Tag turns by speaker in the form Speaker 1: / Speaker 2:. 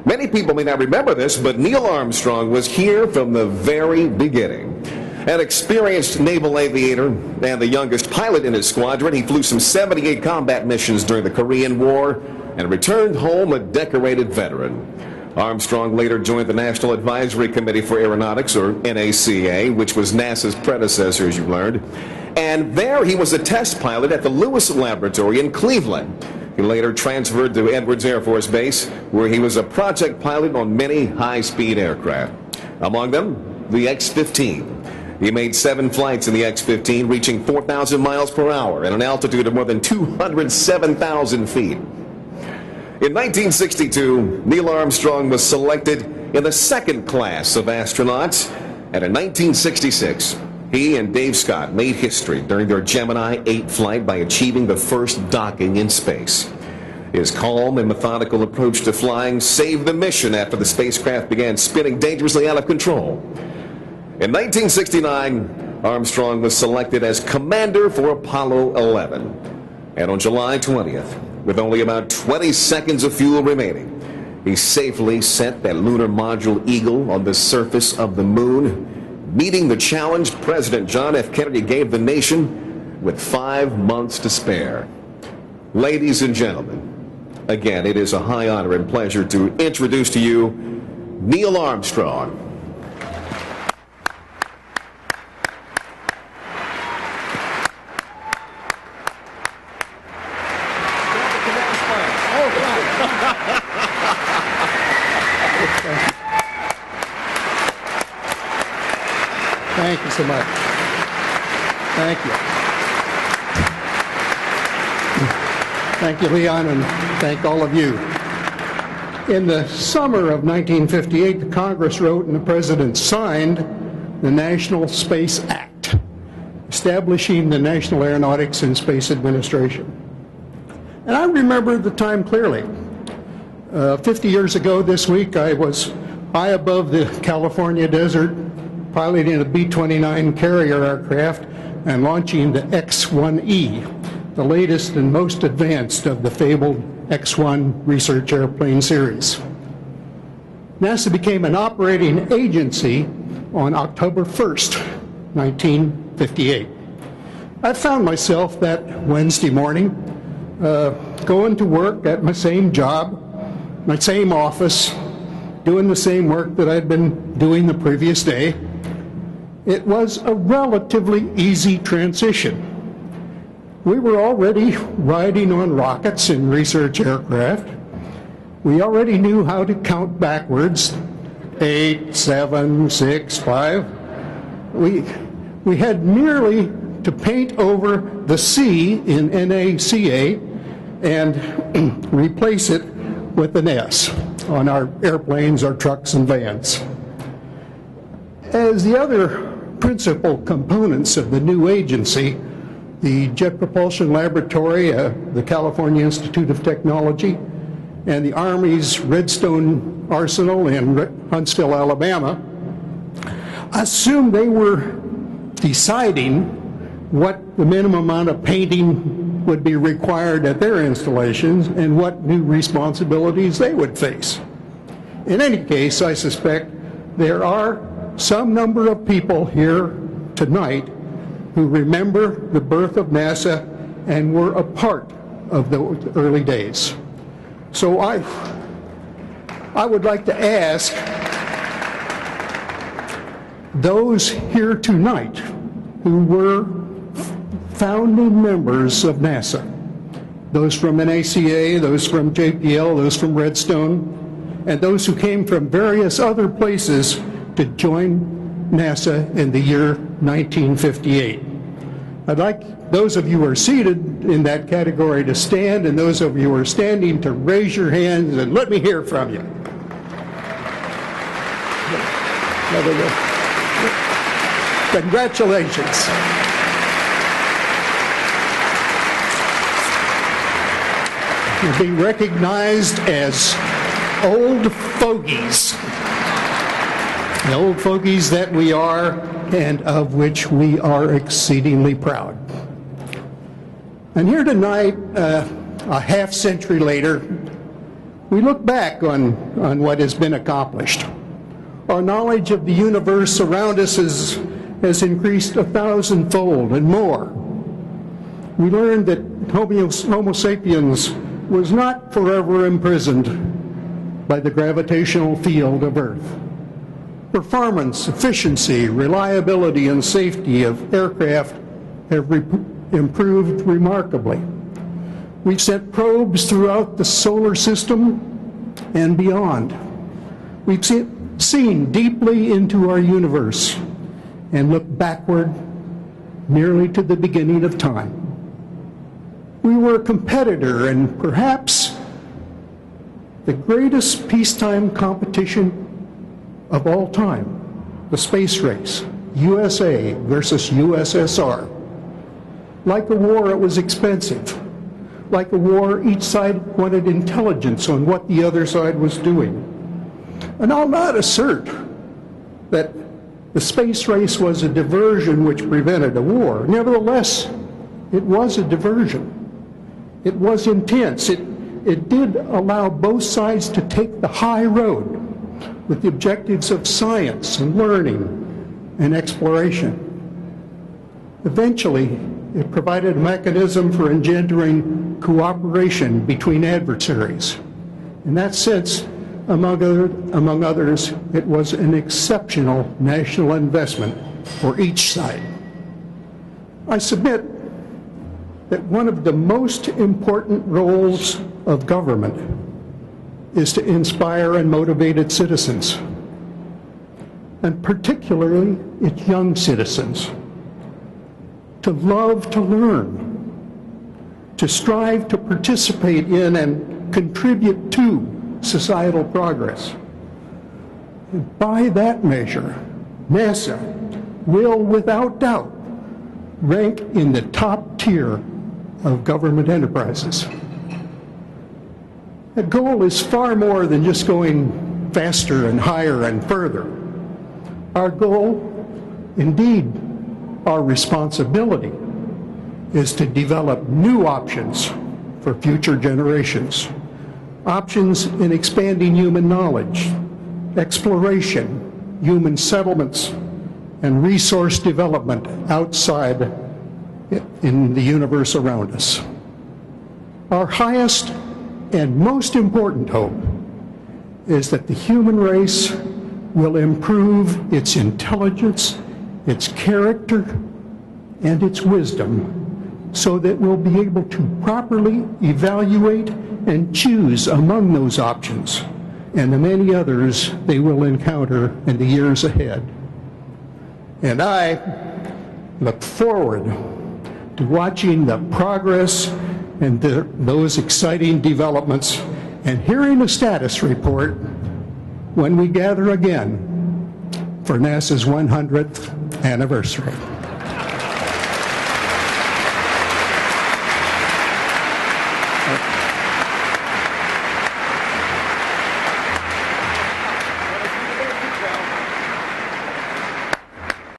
Speaker 1: Many people may not remember this, but Neil Armstrong was here from the very beginning. An experienced naval aviator and the youngest pilot in his squadron, he flew some 78 combat missions during the Korean War and returned home a decorated veteran. Armstrong later joined the National Advisory Committee for Aeronautics, or NACA, which was NASA's predecessor, as you learned. And there he was a test pilot at the Lewis Laboratory in Cleveland. He later transferred to Edwards Air Force Base, where he was a project pilot on many high-speed aircraft. Among them, the X-15. He made 7 flights in the X-15, reaching 4,000 miles per hour at an altitude of more than 207,000 feet. In 1962, Neil Armstrong was selected in the second class of astronauts, and in 1966, he and Dave Scott made history during their Gemini 8 flight by achieving the first docking in space. His calm and methodical approach to flying saved the mission after the spacecraft began spinning dangerously out of control. In 1969, Armstrong was selected as commander for Apollo 11. And on July 20th, with only about 20 seconds of fuel remaining, he safely set that lunar module Eagle on the surface of the moon, meeting the challenge President John F. Kennedy gave the nation with 5 months to spare. Ladies and gentlemen, again, it is a high honor and pleasure to introduce to you Neil Armstrong.
Speaker 2: Thank you so much. Thank you. Thank you, Leon, and thank all of you. In the summer of 1958, the Congress wrote and the President signed the National Space Act, establishing the National Aeronautics and Space Administration. And I remember the time clearly. 50 years ago this week, I was high above the California desert, piloting a B-29 carrier aircraft and launching the X-1E, the latest and most advanced of the fabled X-1 research airplane series. NASA became an operating agency on October 1st, 1958. I found myself that Wednesday morning going to work at my same job, my same office, doing the same work that I'd been doing the previous day. It was a relatively easy transition. We were already riding on rockets in research aircraft. We already knew how to count backwards, 8, 7, 6, 5. We had merely to paint over the C in NACA and replace it with an S on our airplanes, our trucks, and vans. As the other principal components of the new agency, the Jet Propulsion Laboratory, the California Institute of Technology, and the Army's Redstone Arsenal in Huntsville, Alabama, assumed they were deciding what the minimum amount of painting would be required at their installations and what new responsibilities they would face. In any case, I suspect there are some number of people here tonight who remember the birth of NASA and were a part of the early days. So I would like to ask those here tonight who were founding members of NASA, those from NACA, those from JPL, those from Redstone, and those who came from various other places to join NASA in the year 1958. I'd like those of you who are seated in that category to stand, and those of you who are standing to raise your hands and let me hear from you. Congratulations. You'll be recognized as old fogies. The old fogies that we are, and of which we are exceedingly proud. And here tonight, a half century later, We look back on what has been accomplished. Our knowledge of the universe around us has increased 1,000-fold and more. We learned that Homo sapiens was not forever imprisoned by the gravitational field of Earth. Performance, efficiency, reliability, and safety of aircraft have improved remarkably. We've sent probes throughout the solar system and beyond. We've seen deeply into our universe and looked backward nearly to the beginning of time. We were a competitor in perhaps the greatest peacetime competition of all time, the space race, USA versus USSR. Like a war, it was expensive. Like a war, each side wanted intelligence on what the other side was doing. And I'll not assert that the space race was a diversion which prevented a war. Nevertheless, it was a diversion. It was intense. It did allow both sides to take the high road with the objectives of science and learning and exploration. Eventually, it provided a mechanism for engendering cooperation between adversaries. In that sense, among others, it was an exceptional national investment for each side. I submit that one of the most important roles of government is to inspire and motivate its citizens, and particularly its young citizens, to love to learn, to strive to participate in and contribute to societal progress. And by that measure, NASA will, without doubt, rank in the top tier of government enterprises. The goal is far more than just going faster and higher and further. Our goal, indeed, our responsibility, is to develop new options for future generations. Options in expanding human knowledge, exploration, human settlements, and resource development outside in the universe around us. Our highest and most important hope is that the human race will improve its intelligence, its character, and its wisdom, so that we'll be able to properly evaluate and choose among those options and the many others they will encounter in the years ahead. And I look forward to watching the progress and those exciting developments and hearing a status report when we gather again for NASA's 100th anniversary.